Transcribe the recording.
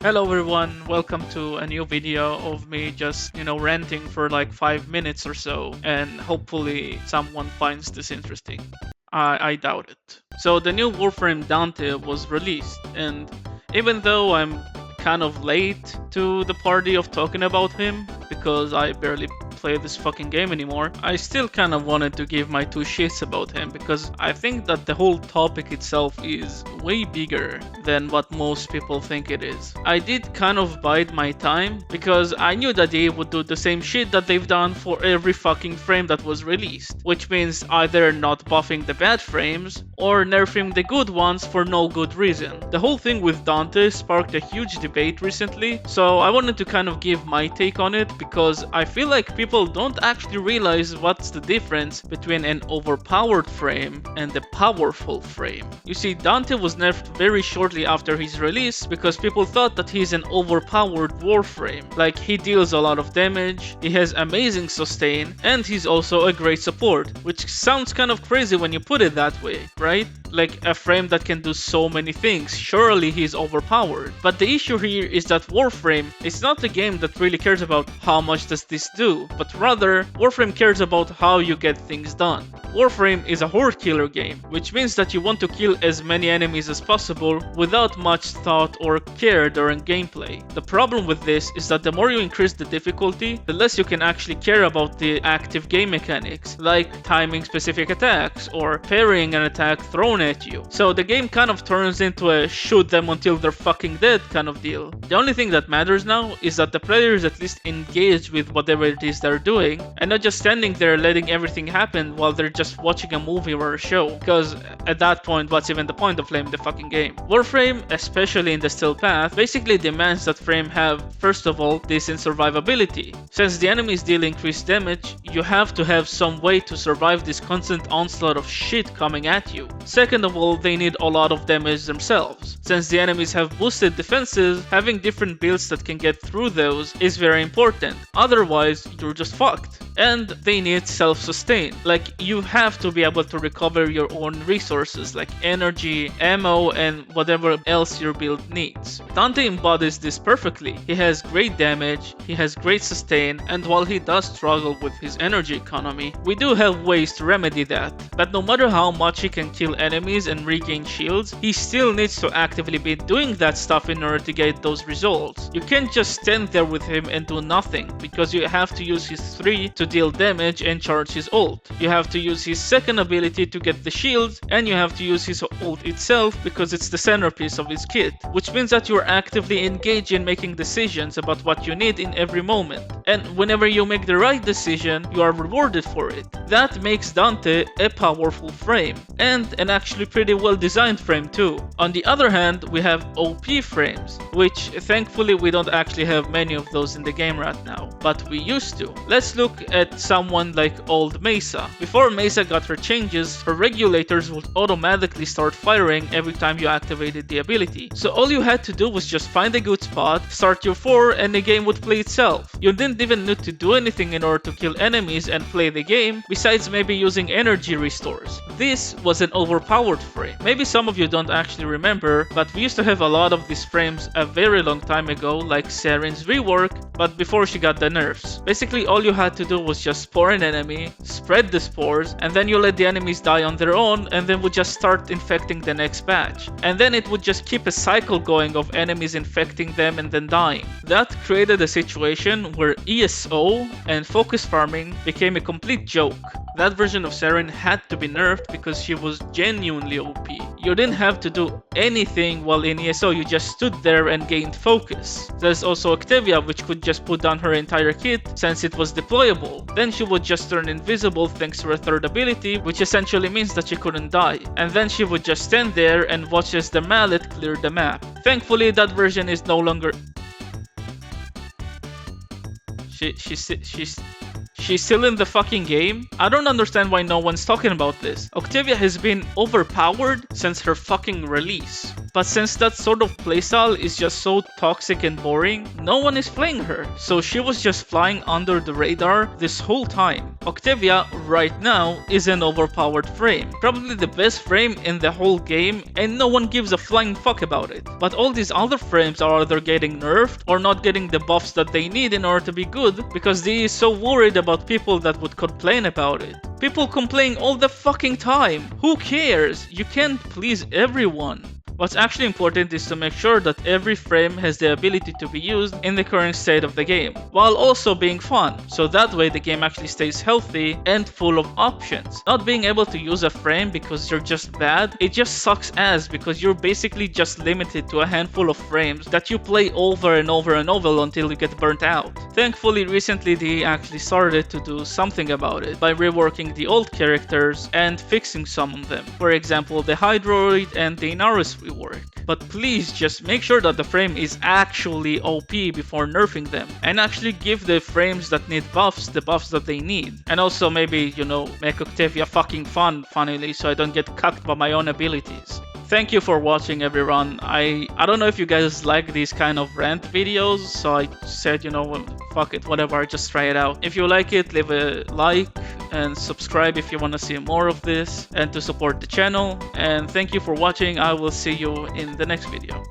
Hello everyone, welcome to a new video of me just, ranting for like 5 minutes or so, and hopefully someone finds this interesting. I doubt it. So the new Warframe Dante was released, and even though I'm kind of late to the party of talking about him, because I barely play this fucking game anymore, I still kind of wanted to give my two shits about him, because I think that the whole topic itself is way bigger than what most people think it is. I did kind of bide my time, because I knew that they would do the same shit that they've done for every fucking frame that was released, which means either not buffing the bad frames, or nerfing the good ones for no good reason. The whole thing with Dante sparked a huge debate recently, so I wanted to kind of give my take on it, because I feel like people don't actually realize what's the difference between an overpowered frame and a powerful frame. You see, Dante was nerfed very shortly after his release because people thought that he's an overpowered Warframe. Like, he deals a lot of damage, he has amazing sustain, and he's also a great support, which sounds kind of crazy when you put it that way, right? Like a frame that can do so many things, surely he's overpowered. But the issue here is that Warframe is not a game that really cares about how much does this do, but rather Warframe cares about how you get things done. Warframe is a horde killer game, which means that you want to kill as many enemies as possible without much thought or care during gameplay. The problem with this is that the more you increase the difficulty, the less you can actually care about the active game mechanics, like timing specific attacks or parrying an attack thrown at you. So the game kind of turns into a shoot them until they're fucking dead kind of deal. The only thing that matters now is that the players at least engage with whatever it is they're doing, and not just standing there letting everything happen while they're just watching a movie or a show, because at that point, what's even the point of playing the fucking game? Warframe, especially in the stealth path, basically demands that frame have, first of all, decent survivability. Since the enemies deal increased damage, you have to have some way to survive this constant onslaught of shit coming at you. Second of all, they need a lot of damage themselves. Since the enemies have boosted defenses, having different builds that can get through those is very important. Otherwise, you're just fucked. And they need self-sustain. Like, you have to be able to recover your own resources like energy, ammo, and whatever else your build needs. Dante embodies this perfectly. He has great damage, he has great sustain, and while he does struggle with his energy economy, we do have ways to remedy that. But no matter how much he can kill enemies and regain shields, he still needs to actively be doing that stuff in order to get those results. You can't just stand there with him and do nothing, because you have to use his 3 to deal damage and charge his ult. You have to use his second ability to get the shields, and you have to use his ult itself because it's the centerpiece of his kit, which means that you're actively engaged in making decisions about what you need in every moment. And whenever you make the right decision, you are rewarded for it. That makes Dante a powerful frame, and an actually pretty well designed frame too. On the other hand, we have OP frames, which thankfully we don't actually have many of those in the game right now, but we used to. Let's look at someone like old Mesa. Before Mesa got her changes, her regulators would automatically start firing every time you activated the ability. So all you had to do was just find a good spot, start your 4, and the game would play itself. You didn't even need to do anything in order to kill enemies and play the game, besides maybe using energy restores. This was an overpowered frame. Maybe some of you don't actually remember, but we used to have a lot of these frames a very long time ago, like Saren's rework, but before she got the nerfs. Basically all you had to do was just spore an enemy, spread the spores, and then you let the enemies die on their own, and then would just start infecting the next batch. And then it would just keep a cycle going of enemies infecting them and then dying. That created a situation where ESO and focus farming became a complete joke. That version of Saren had to be nerfed because she was genuinely OP. You didn't have to do anything while in ESO, you just stood there and gained focus. There's also Octavia, which could just put down her entire kit since it was deployable. Then she would just turn invisible thanks to her third ability, which essentially means that she couldn't die. And then she would just stand there and watch as the mallet cleared the map. Thankfully, that version is no longer... She's still in the fucking game? I don't understand why no one's talking about this. Octavia has been overpowered since her fucking release. But since that sort of playstyle is just so toxic and boring, no one is playing her. So she was just flying under the radar this whole time. Octavia right now is an overpowered frame. Probably the best frame in the whole game, and no one gives a flying fuck about it. But all these other frames are either getting nerfed or not getting the buffs that they need in order to be good, because they are so worried about people that would complain about it. People complain all the fucking time. Who cares? You can't please everyone. What's actually important is to make sure that every frame has the ability to be used in the current state of the game, while also being fun, so that way the game actually stays healthy and full of options. Not being able to use a frame because you're just bad, it just sucks ass because you're basically just limited to a handful of frames that you play over and over and over until you get burnt out. Thankfully, recently they actually started to do something about it by reworking the old characters and fixing some of them. For example, the Hydroid and the Inaris rework. But please just make sure that the frame is actually OP before nerfing them, and actually give the frames that need buffs the buffs that they need. And also maybe, make Octavia fucking fun, funnily, so I don't get cucked by my own abilities. Thank you for watching, everyone. I don't know if you guys like these kind of rant videos, so I said, fuck it, whatever, just try it out. If you like it, leave a like and subscribe if you want to see more of this and to support the channel. And thank you for watching. I will see you in the next video.